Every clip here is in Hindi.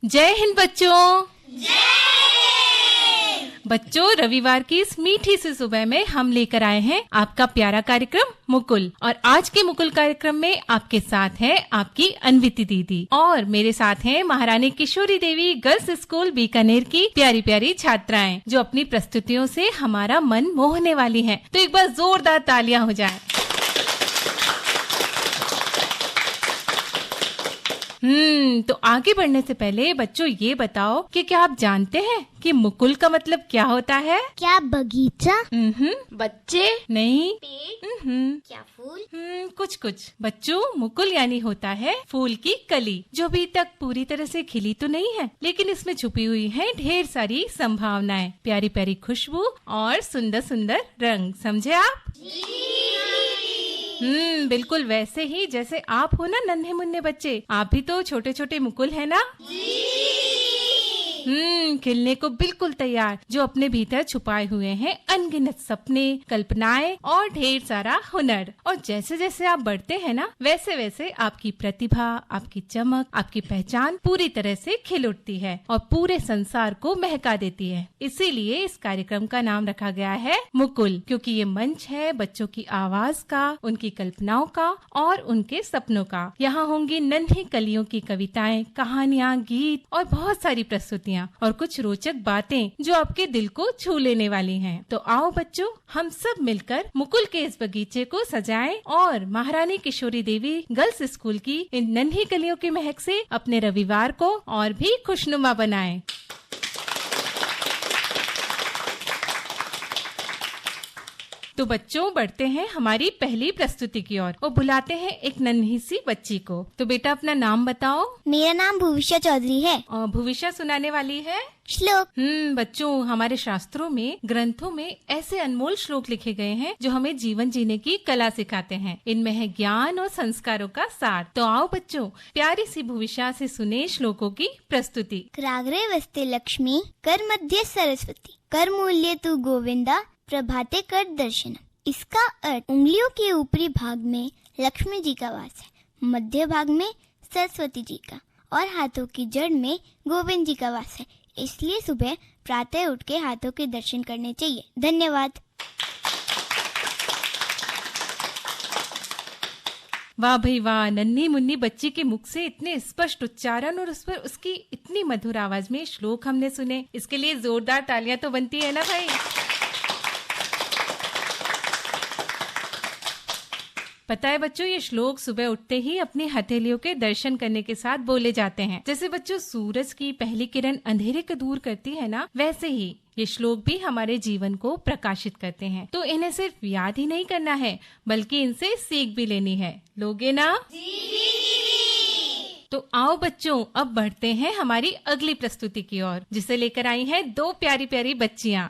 जय हिंद बच्चों। बच्चों, रविवार की इस मीठी सी सुबह में हम लेकर आए हैं आपका प्यारा कार्यक्रम मुकुल। और आज के मुकुल कार्यक्रम में आपके साथ है आपकी अन्विति दीदी और मेरे साथ हैं महारानी किशोरी देवी गर्ल्स स्कूल बीकानेर की प्यारी प्यारी छात्राएं, जो अपनी प्रस्तुतियों से हमारा मन मोहने वाली हैं। तो एक बार जोरदार तालियां हो जाएं। तो आगे बढ़ने से पहले बच्चों ये बताओ कि क्या आप जानते हैं कि मुकुल का मतलब क्या होता है? क्या बगीचा? बच्चे? नहीं। पेड़? क्या फूल? कुछ बच्चों, मुकुल यानी होता है फूल की कली, जो अभी तक पूरी तरह से खिली तो नहीं है, लेकिन इसमें छुपी हुई है ढेर सारी संभावनाएं, प्यारी प्यारी खुशबू और सुंदर सुंदर रंग। समझे आप? बिल्कुल वैसे ही जैसे आप हो ना नन्हे मुन्ने बच्चे, आप भी तो छोटे छोटे मुकुल है ना? खिलने को बिल्कुल तैयार, जो अपने भीतर छुपाए हुए हैं अनगिनत सपने, कल्पनाएं और ढेर सारा हुनर। और जैसे जैसे आप बढ़ते हैं ना, वैसे वैसे आपकी प्रतिभा, आपकी चमक, आपकी पहचान पूरी तरह से खिल उठती है और पूरे संसार को महका देती है। इसीलिए इस कार्यक्रम का नाम रखा गया है मुकुल, क्योंकि ये मंच है बच्चों की आवाज का, उनकी कल्पनाओं का और उनके सपनों का। यहाँ होंगी नन्ही कलियों की कविताएं, कहानियाँ, गीत और बहुत सारी प्रस्तुतियाँ और कुछ रोचक बातें जो आपके दिल को छू लेने वाली हैं। तो आओ बच्चों, हम सब मिलकर मुकुल के इस बगीचे को सजाएं और महारानी किशोरी देवी गर्ल्स स्कूल की इन नन्ही कलियों की महक से अपने रविवार को और भी खुशनुमा बनाएं। तो बच्चों, बढ़ते हैं हमारी पहली प्रस्तुति की ओर और बुलाते हैं एक नन्ही सी बच्ची को। तो बेटा अपना नाम बताओ। मेरा नाम भूविष्या चौधरी है। और भूविष्या सुनाने वाली है श्लोक। बच्चों, हमारे शास्त्रों में, ग्रंथों में ऐसे अनमोल श्लोक लिखे गए हैं जो हमें जीवन जीने की कला सिखाते हैं। इनमें है ज्ञान और संस्कारों का सार। तो आओ बच्चों, प्यारी सी भूविष्या से सुने श्लोकों की प्रस्तुति। कराग्रे वस्ते लक्ष्मी, कर मध्य सरस्वती, कर मूल्य तू गोविंदा, प्रभाते कर दर्शन। इसका अर्थ उंगलियों के ऊपरी भाग में लक्ष्मी जी का वास है, मध्य भाग में सरस्वती जी का और हाथों की जड़ में गोविंद जी का वास है। इसलिए सुबह प्रातः उठ के हाथों के दर्शन करने चाहिए। धन्यवाद। वाह भाई वाह, नन्ही मुन्नी बच्ची के मुख से इतने स्पष्ट उच्चारण और उस पर उसकी इतनी मधुर आवाज में श्लोक हमने सुने। इसके लिए जोरदार तालियां तो बनती है ना भाई। पता है बच्चों, ये श्लोक सुबह उठते ही अपनी हथेलियों के दर्शन करने के साथ बोले जाते हैं। जैसे बच्चों सूरज की पहली किरण अंधेरे को दूर करती है ना, वैसे ही ये श्लोक भी हमारे जीवन को प्रकाशित करते हैं। तो इन्हें सिर्फ याद ही नहीं करना है, बल्कि इनसे सीख भी लेनी है। लोगे ना? तो आओ बच्चों, अब बढ़ते हैं हमारी अगली प्रस्तुति की ओर, जिसे लेकर आई हैं दो प्यारी प्यारी बच्चियाँ।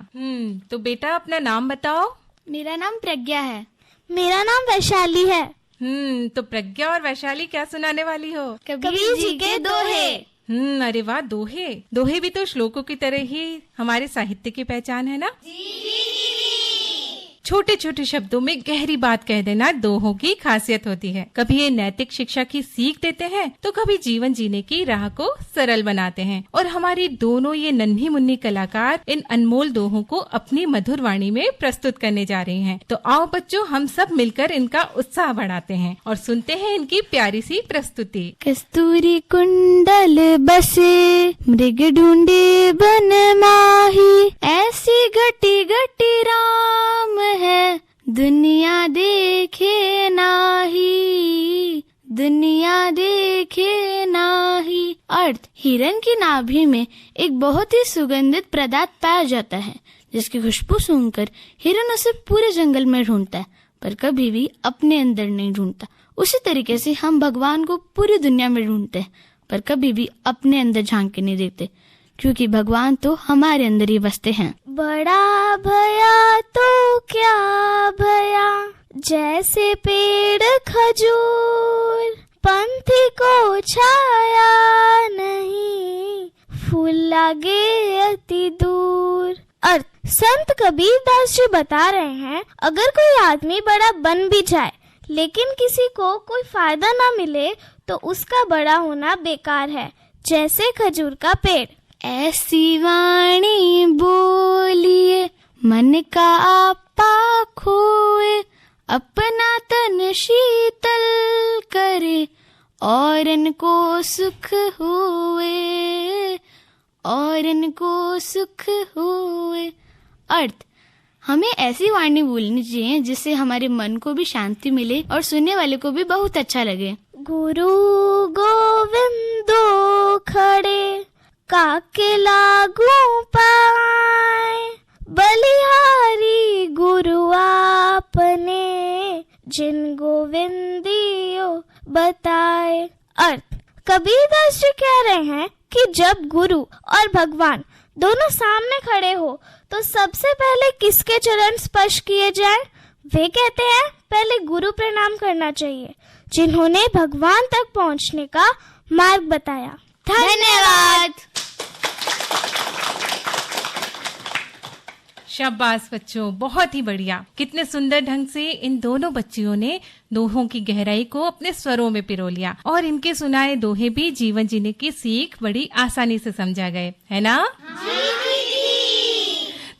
तो बेटा अपना नाम बताओ। मेरा नाम प्रज्ञा है। मेरा नाम वैशाली है। तो प्रज्ञा और वैशाली क्या सुनाने वाली हो? कबीर जी के दोहे। अरे वाह, दोहे भी तो श्लोकों की तरह ही हमारे साहित्य की पहचान है ना। छोटे छोटे शब्दों में गहरी बात कह देना दोहों की खासियत होती है। कभी ये नैतिक शिक्षा की सीख देते हैं, तो कभी जीवन जीने की राह को सरल बनाते हैं। और हमारी दोनों ये नन्ही मुन्नी कलाकार इन अनमोल दोहों को अपनी मधुर वाणी में प्रस्तुत करने जा रही हैं। तो आओ बच्चों, हम सब मिलकर इनका उत्साह बढ़ाते हैं और सुनते हैं इनकी प्यारी सी प्रस्तुति। कस्तूरी कुंडल बसे, मृग ढूंढे बन माही, ऐसी घटी घटी राम है, दुनिया देखे नाही, दुनिया देखे नाही। अर्थ: हिरण की नाभि में एक बहुत ही सुगंधित पदार्थ पाया जाता है, जिसकी खुशबू सूंघकर हिरण उसे पूरे जंगल में ढूंढता है, पर कभी भी अपने अंदर नहीं ढूंढता। उसी तरीके से हम भगवान को पूरी दुनिया में ढूंढते हैं, पर कभी भी अपने अंदर झांक के नहीं देखते, क्योंकि भगवान तो हमारे अंदर ही बसते हैं। बड़ा भया तो क्या भया, जैसे पेड़ खजूर, पंथी को छाया नहीं, फूल लागे अति दूर। अर्थ, संत कबीरदास जी बता रहे हैं, अगर कोई आदमी बड़ा बन भी जाए लेकिन किसी को कोई फायदा ना मिले तो उसका बड़ा होना बेकार है, जैसे खजूर का पेड़। ऐसी वाणी बोलिए मन का आपा खोए, अपना तन शीतल करे और इनको सुख हुए, और इनको सुख हुए। अर्थ, हमें ऐसी वाणी बोलनी चाहिए जिससे हमारे मन को भी शांति मिले और सुनने वाले को भी बहुत अच्छा लगे। गुरु गोविंदो खड़े काके लागू पाए, बलिहारी गुरु आपने जिन गोविंदियो बताए। अर्थ, कबीरदास जी कह रहे हैं कि जब गुरु और भगवान दोनों सामने खड़े हो तो सबसे पहले किसके चरण स्पर्श किए जाएं? वे कहते हैं पहले गुरु प्रणाम करना चाहिए, जिन्होंने भगवान तक पहुंचने का मार्ग बताया। धन्यवाद। शाबाश बच्चों, बहुत ही बढ़िया। कितने सुंदर ढंग से इन दोनों बच्चियों ने दोहों की गहराई को अपने स्वरों में पिरो लिया और इनके सुनाए दोहे भी जीवन जीने की सीख बड़ी आसानी से समझा गए, है ना?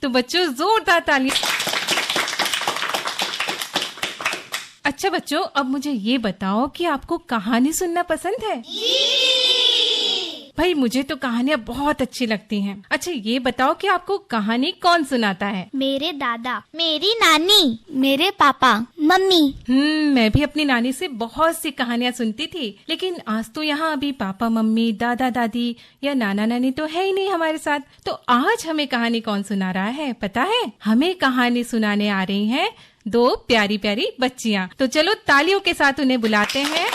तो बच्चों जोरदार तालियां। अच्छा बच्चों, अब मुझे ये बताओ कि आपको कहानी सुनना पसंद है? भाई मुझे तो कहानियाँ बहुत अच्छी लगती हैं। अच्छा ये बताओ कि आपको कहानी कौन सुनाता है? मेरे दादा, मेरी नानी, मेरे पापा, मम्मी। मैं भी अपनी नानी से बहुत सी कहानियाँ सुनती थी, लेकिन आज तो यहाँ अभी पापा मम्मी, दादा दादी या नाना नानी तो है ही नहीं हमारे साथ। तो आज हमें कहानी कौन सुना रहा है पता है? हमें कहानी सुनाने आ रही हैं दो प्यारी प्यारी बच्चियाँ। तो चलो तालियों के साथ उन्हें बुलाते हैं।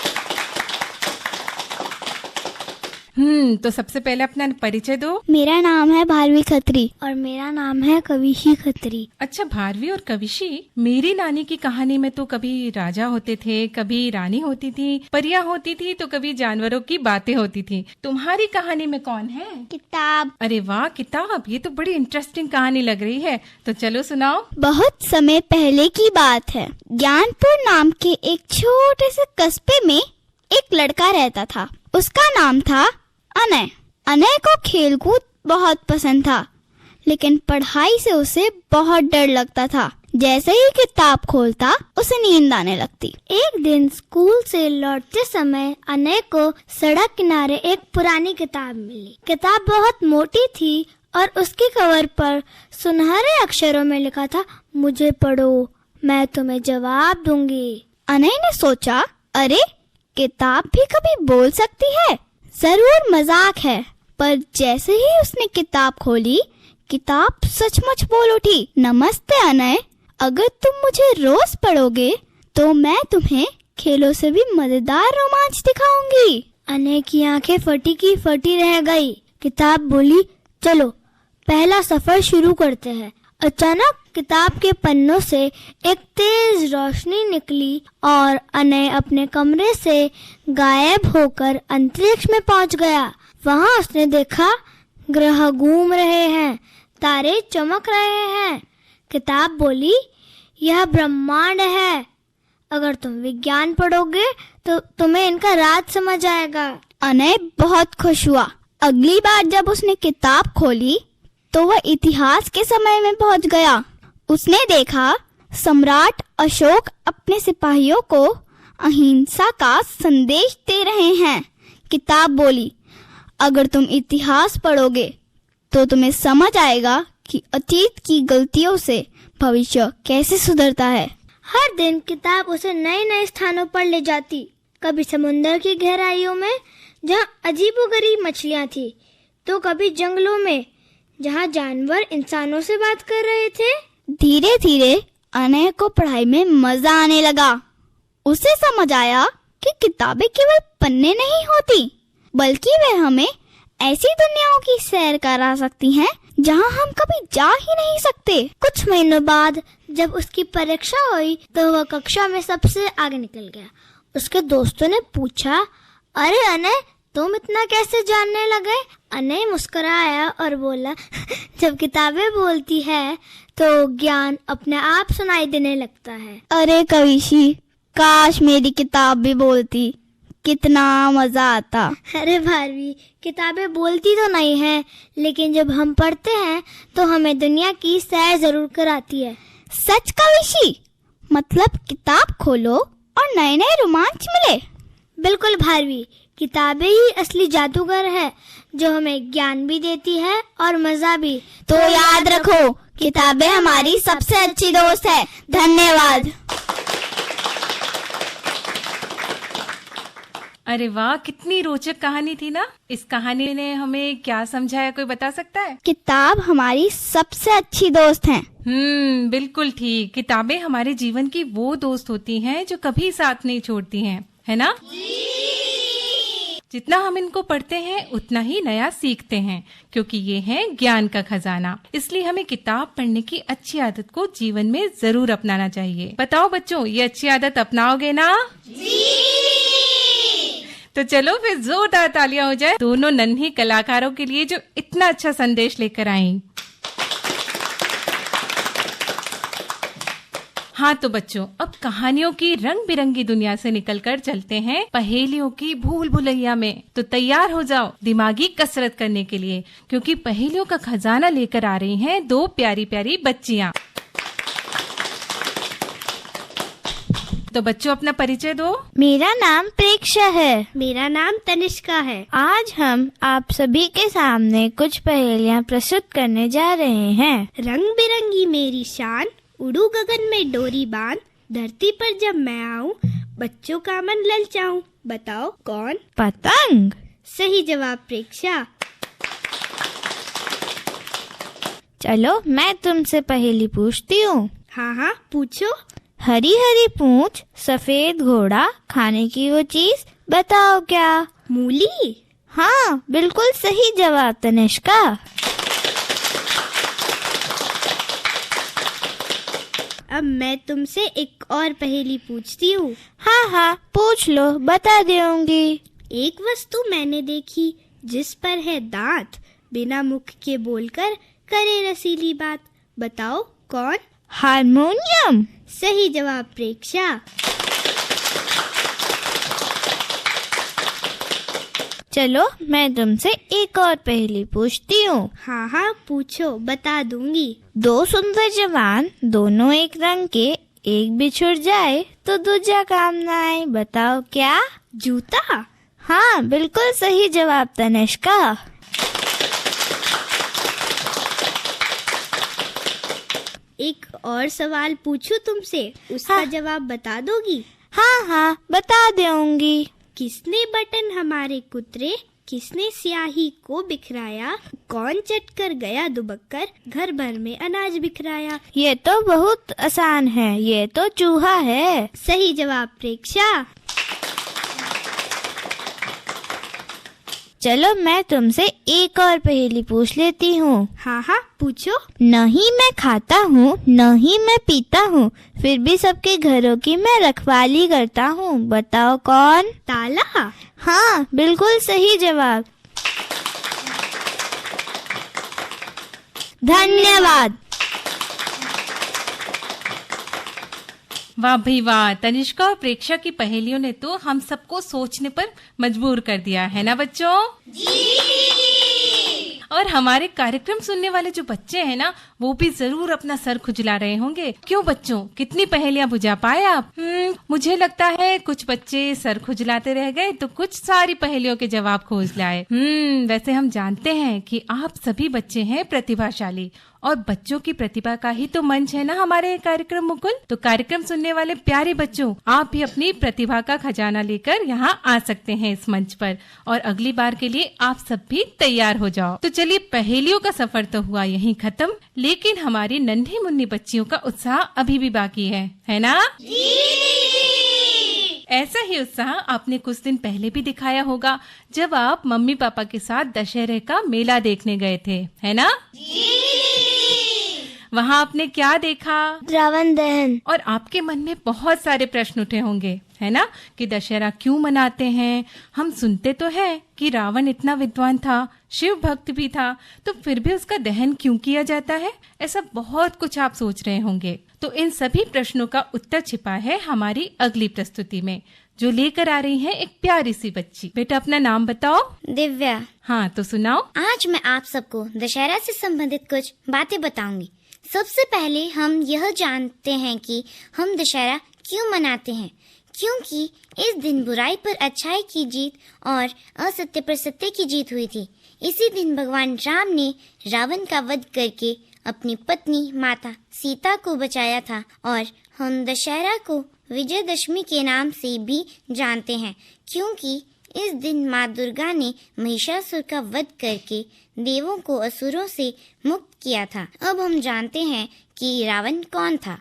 तो सबसे पहले अपना परिचय दो। मेरा नाम है भारवी खत्री और मेरा नाम है कविशी खत्री। अच्छा भारवी और कविशी, मेरी नानी की कहानी में तो कभी राजा होते थे, कभी रानी होती थी, परियां होती थी, तो कभी जानवरों की बातें होती थी। तुम्हारी कहानी में कौन है? किताब। अरे वाह किताब, ये तो बड़ी इंटरेस्टिंग कहानी लग रही है। तो चलो सुनाओ। बहुत समय पहले की बात है। ज्ञानपुर नाम के एक छोटे से कस्बे में एक लड़का रहता था। उसका नाम था अनय। अनय को खेलकूद बहुत पसंद था, लेकिन पढ़ाई से उसे बहुत डर लगता था। जैसे ही किताब खोलता उसे नींद आने लगती। एक दिन स्कूल से लौटते समय अनय को सड़क किनारे एक पुरानी किताब मिली। किताब बहुत मोटी थी और उसके कवर पर सुनहरे अक्षरों में लिखा था, मुझे पढ़ो, मैं तुम्हें जवाब दूंगी। अनय ने सोचा, अरे किताब भी कभी बोल सकती है, जरूर मजाक है। पर जैसे ही उसने किताब खोली, किताब सचमुच बोल उठी। नमस्ते अनय, अगर तुम मुझे रोज पढ़ोगे तो मैं तुम्हें खेलों से भी मजेदार रोमांच दिखाऊंगी। अनय की आंखें फटी की फटी रह गई। किताब बोली, चलो पहला सफर शुरू करते हैं। अचानक किताब के पन्नों से एक तेज रोशनी निकली और अनय अपने कमरे से गायब होकर अंतरिक्ष में पहुंच गया। वहां उसने देखा ग्रह घूम रहे हैं, तारे चमक रहे हैं। किताब बोली, यह ब्रह्मांड है, अगर तुम विज्ञान पढ़ोगे तो तुम्हें इनका राज समझ आएगा। अनय बहुत खुश हुआ। अगली बार जब उसने किताब खोली तो वह इतिहास के समय में पहुंच गया। उसने देखा सम्राट अशोक अपने सिपाहियों को अहिंसा का संदेश दे रहे हैं। किताब बोली, अगर तुम इतिहास पढ़ोगे तो तुम्हें समझ आएगा कि अतीत की गलतियों से भविष्य कैसे सुधरता है। हर दिन किताब उसे नए नए स्थानों पर ले जाती। कभी समुद्र की गहराइयों में जहाँ अजीबोगरीब मछलियाँ थी, तो कभी जंगलों में जहाँ जानवर इंसानों से बात कर रहे थे। धीरे धीरे अनय को पढ़ाई में मजा आने लगा। उसे समझ आया कि किताबें केवल पन्ने नहीं होती, बल्कि वे हमें ऐसी दुनियाओं की सैर करा सकती हैं जहाँ हम कभी जा ही नहीं सकते। कुछ महीनों बाद जब उसकी परीक्षा हुई तो वह कक्षा में सबसे आगे निकल गया। उसके दोस्तों ने पूछा, अरे अनय, तुम इतना कैसे जानने लगे? अनय मुस्कुराया और बोला, जब किताबें बोलती है तो ज्ञान अपने आप सुनाई देने लगता है। अरे कविशी, काश मेरी किताब भी बोलती, कितना मजा आता। अरे भारवी, किताबें बोलती तो नहीं है, लेकिन जब हम पढ़ते हैं तो हमें दुनिया की सैर जरूर कराती है। सच कविशी? मतलब किताब खोलो और नए नए रोमांच मिले। बिल्कुल भारवी, किताबें ही असली जादूगर है जो हमें ज्ञान भी देती है और मजा भी। तो याद रखो, किताबें हमारी सबसे अच्छी दोस्त है। धन्यवाद। अरे वाह, कितनी रोचक कहानी थी ना। इस कहानी ने हमें क्या समझाया, कोई बता सकता है? किताब हमारी सबसे अच्छी दोस्त है। बिल्कुल ठीक। किताबें हमारे जीवन की वो दोस्त होती हैं जो कभी साथ नहीं छोड़ती हैं, है ना? जितना हम इनको पढ़ते हैं उतना ही नया सीखते हैं, क्योंकि ये है ज्ञान का खजाना। इसलिए हमें किताब पढ़ने की अच्छी आदत को जीवन में जरूर अपनाना चाहिए। बताओ बच्चों, ये अच्छी आदत अपनाओगे ना? तो चलो फिर जोरदार तालियां हो जाए दोनों नन्ही कलाकारों के लिए जो इतना अच्छा संदेश लेकर आई। हाँ तो बच्चों, अब कहानियों की रंग बिरंगी दुनिया से निकलकर चलते हैं पहेलियों की भूल भुलैया में। तो तैयार हो जाओ दिमागी कसरत करने के लिए, क्योंकि पहेलियों का खजाना लेकर आ रही हैं दो प्यारी प्यारी बच्चियाँ। तो बच्चों, अपना परिचय दो। मेरा नाम प्रेक्षा है। मेरा नाम तनिष्का है। आज हम आप सभी के सामने कुछ पहेलियाँ प्रस्तुत करने जा रहे हैं। रंग बिरंगी मेरी शान, उड़ू गगन में डोरी बांध, धरती पर जब मैं आऊं बच्चों का मन ललचाऊं, बताओ कौन? पतंग। सही जवाब प्रेक्षा। चलो मैं तुमसे पहेली पूछती हूँ। हाँ पूछो। हरी हरी पूंछ, सफेद घोड़ा, खाने की वो चीज, बताओ क्या? मूली। हाँ, बिल्कुल सही जवाब तनिष्का। अब मैं तुमसे एक और पहेली पूछती हूँ। हाँ पूछ लो, बता दूंगी। एक वस्तु मैंने देखी जिस पर है दांत, बिना मुख के बोलकर करे रसीली बात, बताओ कौन? हारमोनियम। सही जवाब प्रेक्षा। चलो मैं तुमसे एक और पहेली पूछती हूँ। हाँ पूछो, बता दूंगी। दो सुंदर जवान, दोनों एक रंग के, एक बिछुड़ जाए तो दूजा काम न आए, बताओ क्या? जूता। हाँ, बिल्कुल सही जवाब तनिष्का। एक और सवाल पूछूं तुमसे, उसका जवाब बता दोगी? हाँ बता दूंगी। किसने बटन हमारे कुतरे, किसने स्याही को बिखराया, कौन चट कर गया दुबक कर, घर भर में अनाज बिखराया? ये तो बहुत आसान है, ये तो चूहा है। सही जवाब प्रेक्षा। चलो मैं तुमसे एक और पहेली पूछ लेती हूँ। हाँ पूछो। न ही मैं खाता हूँ, न ही मैं पीता हूँ, फिर भी सबके घरों की मैं रखवाली करता हूँ, बताओ कौन? ताला। हाँ, बिल्कुल सही जवाब। धन्यवाद। वाह भाई वाह, तनिष्का और प्रेक्षा की पहेलियों ने तो हम सबको सोचने पर मजबूर कर दिया है ना बच्चों? और हमारे कार्यक्रम सुनने वाले जो बच्चे हैं ना, वो भी जरूर अपना सर खुजला रहे होंगे। क्यों बच्चों, कितनी पहेलियां बुझा पाए आप? मुझे लगता है कुछ बच्चे सर खुजलाते रह गए तो कुछ सारी पहेलियों के जवाब खोज लाए। वैसे हम जानते हैं कि आप सभी बच्चे हैं प्रतिभाशाली, और बच्चों की प्रतिभा का ही तो मंच है ना हमारे कार्यक्रम मुकुल। तो कार्यक्रम सुनने वाले प्यारे बच्चों, आप भी अपनी प्रतिभा का खजाना लेकर यहाँ आ सकते हैं इस मंच पर, और अगली बार के लिए आप सब भी तैयार हो जाओ। तो चलिए, पहेलियों का सफर तो हुआ यहीं खत्म, लेकिन हमारी नन्ही मुन्नी बच्चियों का उत्साह अभी भी बाकी है ना? ऐसा ही उत्साह आपने कुछ दिन पहले भी दिखाया होगा जब आप मम्मी पापा के साथ दशहरे का मेला देखने गए थे, है ना? वहाँ आपने क्या देखा? रावण दहन। और आपके मन में बहुत सारे प्रश्न उठे होंगे, है ना, कि दशहरा क्यों मनाते हैं। हम सुनते तो है कि रावण इतना विद्वान था, शिव भक्त भी था, तो फिर भी उसका दहन क्यों किया जाता है? ऐसा बहुत कुछ आप सोच रहे होंगे। तो इन सभी प्रश्नों का उत्तर छिपा है हमारी अगली प्रस्तुति में, जो लेकर आ रही है एक प्यारी सी बच्ची। बेटा अपना नाम बताओ। दिव्या। हाँ तो सुनाओ। आज मैं आप सबको दशहरा से संबंधित कुछ बातें बताऊंगी। सबसे पहले हम यह जानते हैं कि हम दशहरा क्यों मनाते हैं। क्योंकि इस दिन बुराई पर अच्छाई की जीत और असत्य पर सत्य की जीत हुई थी। इसी दिन भगवान राम ने रावण का वध करके अपनी पत्नी माता सीता को बचाया था और हम दशहरा को विजयदशमी के नाम से भी जानते हैं, क्योंकि इस दिन माँ दुर्गा ने महिषासुर का वध करके देवों को असुरों से मुक्त किया था। अब हम जानते हैं कि रावण कौन था।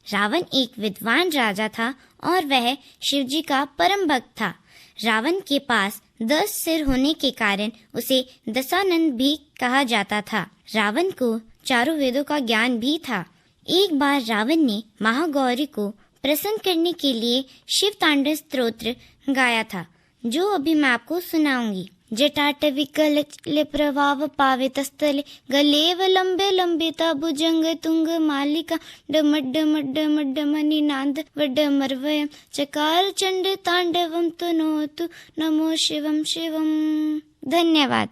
रावण एक विद्वान राजा था और वह शिवजी का परम भक्त था। रावण के पास 10 सिर होने के कारण उसे दशानन भी कहा जाता था। रावण को चारों वेदों का ज्ञान भी था। एक बार रावण ने महागौरी को प्रसन्न करने के लिए शिव तांडव स्तोत्र गाया था, जो अभी मैं आपको सुनाऊंगी। जटाटविकल प्रभाव पावितस्थले गलेव लंबे लंबिता भुजंग तुंग मालिका डमड्ड मड्ड मड्ड मणि नाद वड्ड मर्वयम चकार चंड तांडवम तनोतु नमो शिवम शिवम। धन्यवाद।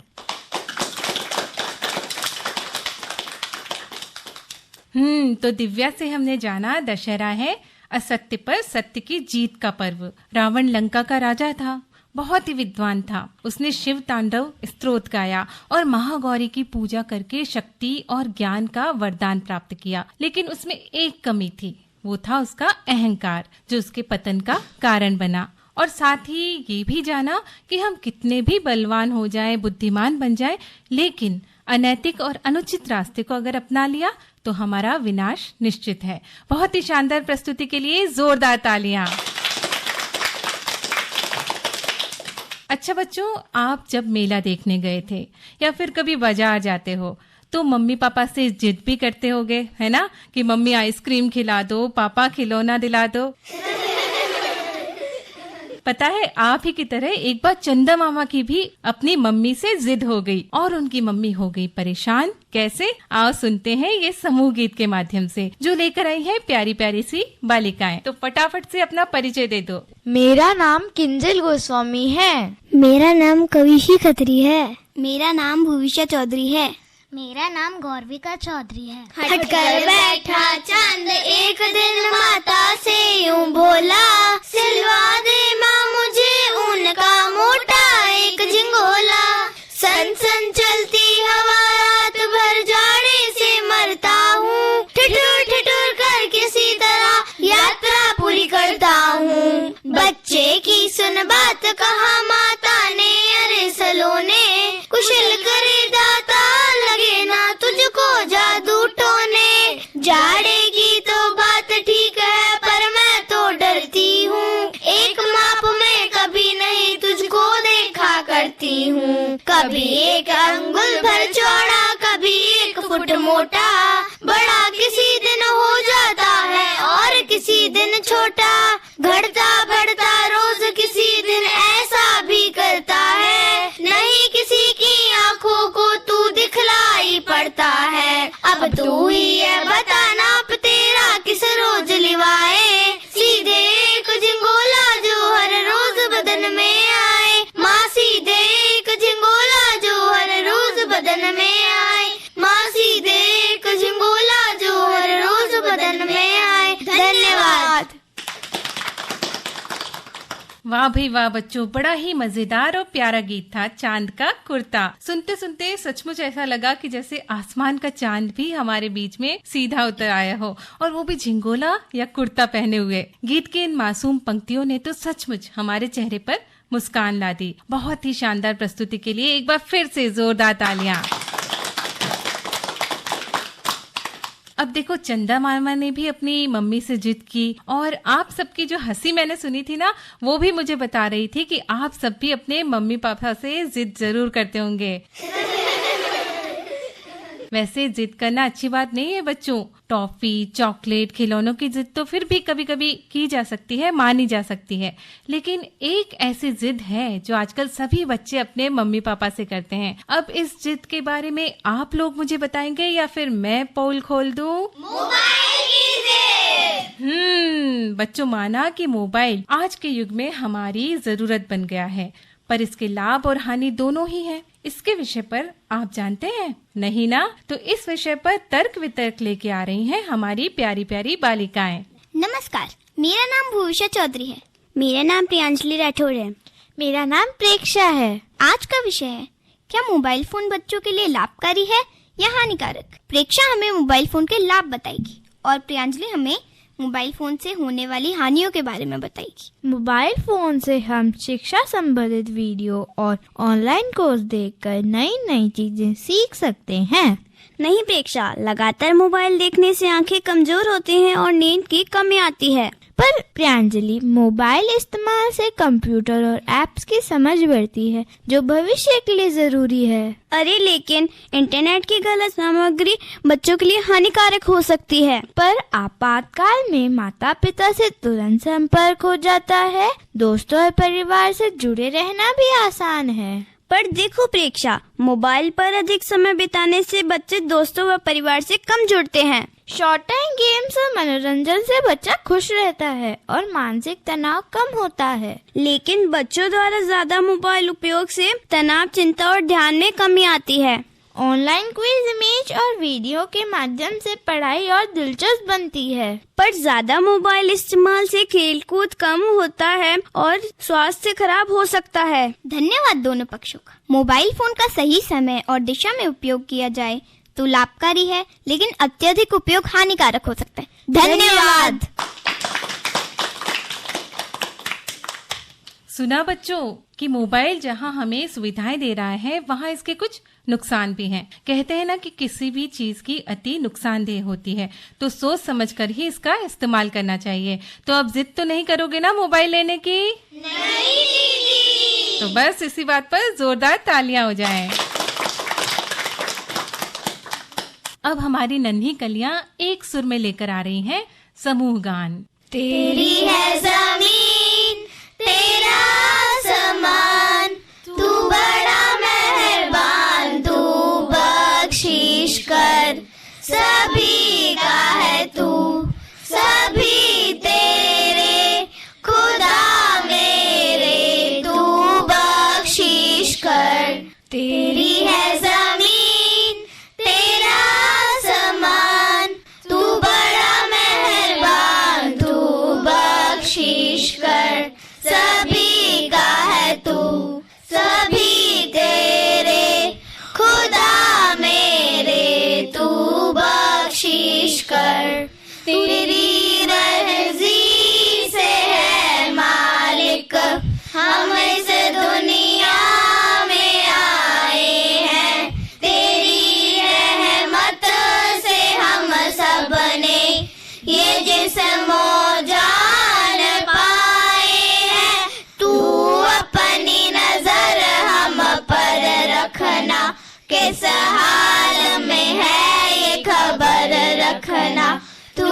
तो दिव्या से हमने जाना दशहरा है असत्य पर सत्य की जीत का पर्व। रावण लंका का राजा था, बहुत ही विद्वान था। उसने शिव तांडव स्तोत्र गाया और महागौरी की पूजा करके शक्ति और ज्ञान का वरदान प्राप्त किया। लेकिन उसमें एक कमी थी, वो था उसका अहंकार, जो उसके पतन का कारण बना। और साथ ही ये भी जाना कि हम कितने भी बलवान हो जाएं, बुद्धिमान बन जाएं, लेकिन अनैतिक और अनुचित रास्ते को अगर अपना लिया तो हमारा विनाश निश्चित है। बहुत ही शानदार प्रस्तुति के लिए जोरदार तालियां। अच्छा बच्चों, आप जब मेला देखने गए थे या फिर कभी बाजार जाते हो तो मम्मी पापा से जिद भी करते होगे, है ना, कि मम्मी आइसक्रीम खिला दो, पापा खिलौना दिला दो। पता है, आप ही की तरह एक बार चंदा मामा की भी अपनी मम्मी से जिद हो गई और उनकी मम्मी हो गई परेशान। कैसे? आओ सुनते हैं ये समूह गीत के माध्यम से, जो लेकर आई है प्यारी प्यारी सी बालिकाएं। तो फटाफट से अपना परिचय दे दो। मेरा नाम किंजल गोस्वामी है। मेरा नाम कविशी खत्री है। मेरा नाम भूविशा चौधरी है। मेरा नाम गौरविका चौधरी है। हटकर बैठा चंद एक दिन माता से यूं बोला, सिलवा दे माँ मुझे उनका मोटा एक झिंगोला। सन सन चलती हवा रात भर जाड़े से मरता हूँ, ठिठुर ठिठुर कर किसी तरह यात्रा पूरी करता हूँ। बच्चे की सुन बात कहा माता ने, अरे सलोने कुशल करे दाता, लगे ना तुझको जादू टोने। जाड़े की तो बात ठीक है पर मैं तो डरती हूँ, एक माप में कभी नहीं तुझको देखा करती हूँ। कभी एक अंगुल भर चौड़ा, कभी 1 फुट मोटा, बड़ा किसी दिन हो जाता है और किसी दिन छोटा। घटता बढ़ता रोज किसी दिन ऐसा भी करता है, नहीं किसी की आँखों को तू दिखलाई पड़ता है। अब तू ही है बता नाप तेरा किस रोज लिवाए, सीधे एक झिंगोला जो हर रोज बदन में आए। माँ सीधे एक झिंगोला जो हर रोज बदन में आए। माँ सीधे एक झिंगोला जो हर रोज बदन में आए। धन्यवाद। वाह भाई वाह बच्चों, बड़ा ही मजेदार और प्यारा गीत था चांद का कुर्ता। सुनते सुनते सचमुच ऐसा लगा कि जैसे आसमान का चांद भी हमारे बीच में सीधा उतर आया हो, और वो भी झिंगोला या कुर्ता पहने हुए। गीत के इन मासूम पंक्तियों ने तो सचमुच हमारे चेहरे पर मुस्कान ला दी। बहुत ही शानदार प्रस्तुति के लिए एक बार फिर से जोरदार तालियां। अब देखो, चंदा मामा ने भी अपनी मम्मी से जिद की, और आप सबकी जो हंसी मैंने सुनी थी ना, वो भी मुझे बता रही थी कि आप सब भी अपने मम्मी पापा से जिद जरूर करते होंगे। वैसे जिद करना अच्छी बात नहीं है बच्चों। टॉफी, चॉकलेट, खिलौनों की जिद तो फिर भी कभी कभी की जा सकती है, मानी जा सकती है, लेकिन एक ऐसी जिद है जो आजकल सभी बच्चे अपने मम्मी पापा से करते हैं। अब इस जिद के बारे में आप लोग मुझे बताएंगे या फिर मैं पोल खोल दूं? मोबाइल की जिद। बच्चों, माना कि मोबाइल आज के युग में हमारी जरूरत बन गया है, पर इसके लाभ और हानि दोनों ही हैं। इसके विषय पर आप जानते हैं? नहीं ना? तो इस विषय पर तर्क वितर्क लेके आ रही हैं हमारी प्यारी प्यारी बालिकाएं। नमस्कार, मेरा नाम भूषा चौधरी है। मेरा नाम प्रियांजलि राठौर है। मेरा नाम प्रेक्षा है। आज का विषय है, क्या मोबाइल फोन बच्चों के लिए लाभकारी है या हानिकारक? प्रेक्षा हमें मोबाइल फोन के लाभ बताएगी और प्रियांजलि हमें मोबाइल फोन से होने वाली हानियों के बारे में बताएगी। मोबाइल फोन से हम शिक्षा संबंधित वीडियो और ऑनलाइन कोर्स देखकर नई नई चीजें सीख सकते हैं। नहीं प्रेक्षा, लगातार मोबाइल देखने से आंखें कमजोर होती हैं और नींद की कमी आती है। पर प्रियांजलि, मोबाइल इस्तेमाल से कंप्यूटर और एप्स की समझ बढ़ती है जो भविष्य के लिए जरूरी है। अरे लेकिन इंटरनेट की गलत सामग्री बच्चों के लिए हानिकारक हो सकती है। पर आपातकाल में माता पिता से तुरंत संपर्क हो जाता है। दोस्तों और परिवार से जुड़े रहना भी आसान है। पर देखो प्रेक्षा, मोबाइल पर अधिक समय बिताने से बच्चे दोस्तों व परिवार से कम जुड़ते हैं। शॉर्ट टाइम गेम्स और मनोरंजन से बच्चा खुश रहता है और मानसिक तनाव कम होता है। लेकिन बच्चों द्वारा ज्यादा मोबाइल उपयोग से तनाव, चिंता और ध्यान में कमी आती है। ऑनलाइन क्विज, इमेज और वीडियो के माध्यम से पढ़ाई और दिलचस्प बनती है। पर ज्यादा मोबाइल इस्तेमाल से खेलकूद कम होता है और स्वास्थ्य खराब हो सकता है। धन्यवाद दोनों पक्षों का। मोबाइल फोन का सही समय और दिशा में उपयोग किया जाए तो लाभकारी है, लेकिन अत्यधिक उपयोग हानिकारक हो सकता है। धन्यवाद। सुना बच्चों कि मोबाइल जहां हमें सुविधाएं दे रहा है, वहां इसके कुछ नुकसान भी हैं। कहते हैं ना कि किसी भी चीज की अति नुकसानदेह होती है, तो सोच समझकर ही इसका इस्तेमाल करना चाहिए। तो अब जिद तो नहीं करोगे ना मोबाइल लेने की? नहीं दीदी। तो बस इसी बात पर जोरदार तालियां हो जाएं। अब हमारी नन्ही कलियां एक सुर में लेकर आ रही हैं समूह गान। तेरी है जमीन, तेरा आसमान, तू बड़ा मेहरबान, तू बख्शिश कर, सभी का है तू, सभी तेरे, खुदा मेरे, तू बख्शिश कर। तेरी है जमीन, तेरा आसमान, तू बड़ा मेहरबान, तू बख्शिश कर, सभी का है तू, सभी तेरे, खुदा मेरे, तू बख्शिश कर। तेरी मर्जी से है मालिक, हम इस दुनिया में आए हैं। तेरी रहमत से हम सब ने ये जिस्म जान पाए हैं। तू अपनी नजर हम पर रखना, किस हाल में है ये खबर रखना। तू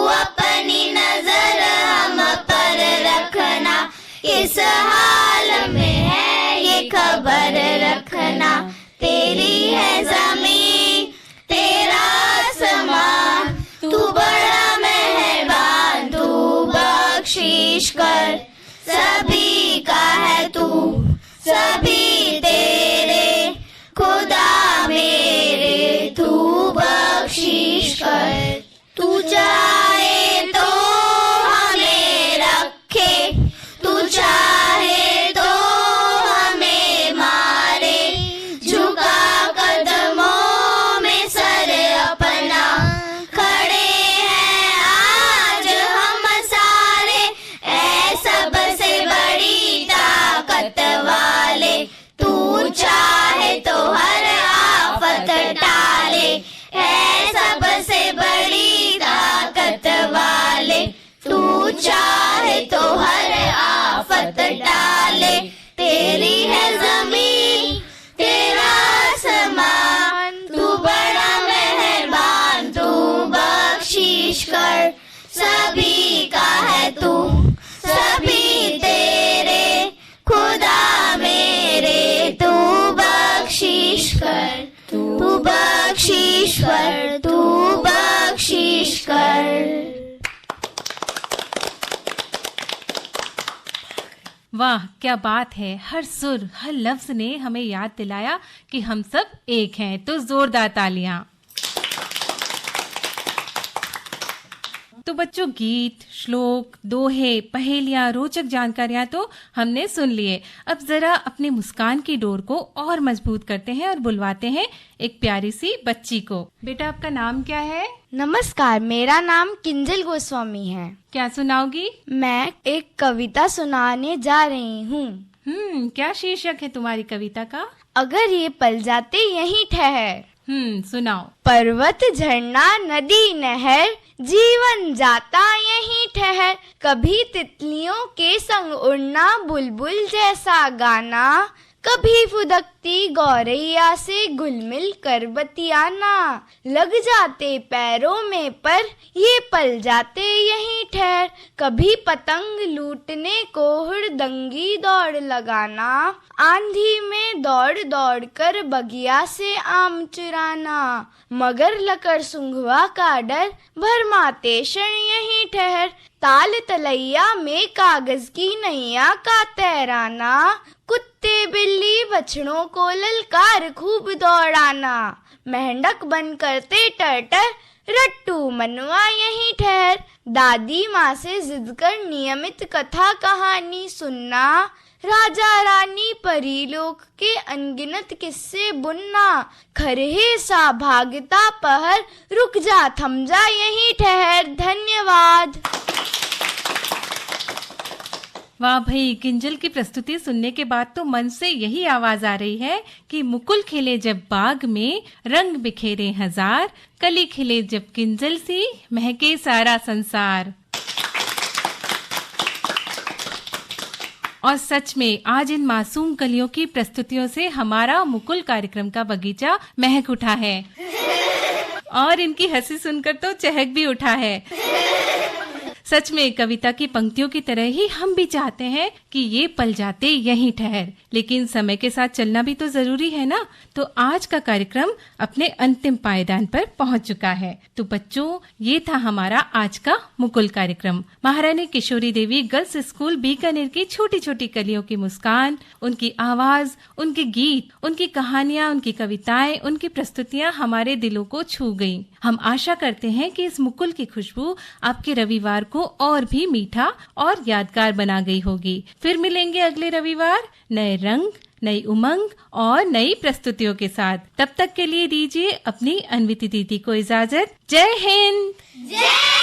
अपनी नजर हम पर रखना, किस हाल में है ये खबर रखना। तेरी है जमीन, तेरा आसमान, तू बड़ा मेहरबान, तू बख्शिश कर, सभी का है तू, सभी तेरे, खुदा मेरे, तू बख्शिश कर। तू चाहे तो हमें रखे, तू चाहे तो हमें मारे, झुका कदमों में सर अपना, खड़े हैं आज हम सारे, ऐ सबसे बड़ी ताकत वाले। तू चाहे तो हर आफत टाले, ऐ सबसे बड़ी ताकत ईश्वर तू बख्शिश कर। वाह, क्या बात है। हर सुर, हर लफ्ज ने हमें याद दिलाया कि हम सब एक हैं। तो जोरदार तालियां। तो बच्चों, गीत, श्लोक, दोहे, पहेलियां, रोचक जानकारियां तो हमने सुन लिए। अब जरा अपने मुस्कान की डोर को और मजबूत करते हैं और बुलवाते हैं एक प्यारी सी बच्ची को। बेटा, आपका नाम क्या है? नमस्कार, मेरा नाम किंजल गोस्वामी है। क्या सुनाओगी? मैं एक कविता सुनाने जा रही हूँ। क्या शीर्षक है तुम्हारी कविता का? अगर ये पल जाते यहीं ठहर। सुनाओ। पर्वत, झरना, नदी, नहर, जीवन जाता यहीं ठहर। कभी तितलियों के संग उड़ना, बुलबुल जैसा गाना, कभी फुदकती गौरैया से घुल मिल कर बतियाना। लग जाते पैरों में पर ये पल जाते यहीं ठहर। कभी पतंग लूटने को हुड़दंगी दौड़ लगाना, आंधी में दौड़ दौड़ कर बगिया से आम चुराना। मगर लकर सुंघवा का डर भरमाते क्षण यहीं ठहर। ताल तलैया में कागज की नैया का तैराना, कुत्ते बिल्ली बछड़ों को ललकार खूब दौड़ाना। मेंढक बन करते टर्टर, रट्टू मनवा यहीं ठहर। दादी माँ से जिद कर नियमित कथा कहानी सुनना, राजा रानी परीलोक के अनगिनत किस्से बुनना। खरहे सा भागता पहर, रुक जा थम जा यहीं ठहर। धन्यवाद। वाह भाई, किंजल की प्रस्तुति सुनने के बाद तो मन से यही आवाज आ रही है कि मुकुल खिले जब बाग में, रंग बिखेरे हजार, कली खिले जब किंजल सी, महके सारा संसार। और सच में आज इन मासूम कलियों की प्रस्तुतियों से हमारा मुकुल कार्यक्रम का बगीचा महक उठा है और इनकी हंसी सुनकर तो चहक भी उठा है। सच में कविता की पंक्तियों की तरह ही हम भी चाहते हैं कि ये पल जाते यहीं ठहर, लेकिन समय के साथ चलना भी तो जरूरी है ना। तो आज का कार्यक्रम अपने अंतिम पायदान पर पहुंच चुका है। तो बच्चों, ये था हमारा आज का मुकुल कार्यक्रम। महारानी किशोरी देवी गर्ल्स स्कूल बीकानेर की छोटी छोटी कलियों की मुस्कान, उनकी आवाज, उनके गीत, उनकी कहानियां, उनकी कविताएं, उनकी प्रस्तुतियां हमारे दिलों को छू गईं। हम आशा करते हैं कि इस मुकुल की खुशबू आपके रविवार को और भी मीठा और यादगार बना गई होगी। फिर मिलेंगे अगले रविवार नए रंग, नई उमंग और नई प्रस्तुतियों के साथ। तब तक के लिए दीजिए अपनी अन्विति दीदी को इजाजत। जय हिंद। जय हिंद।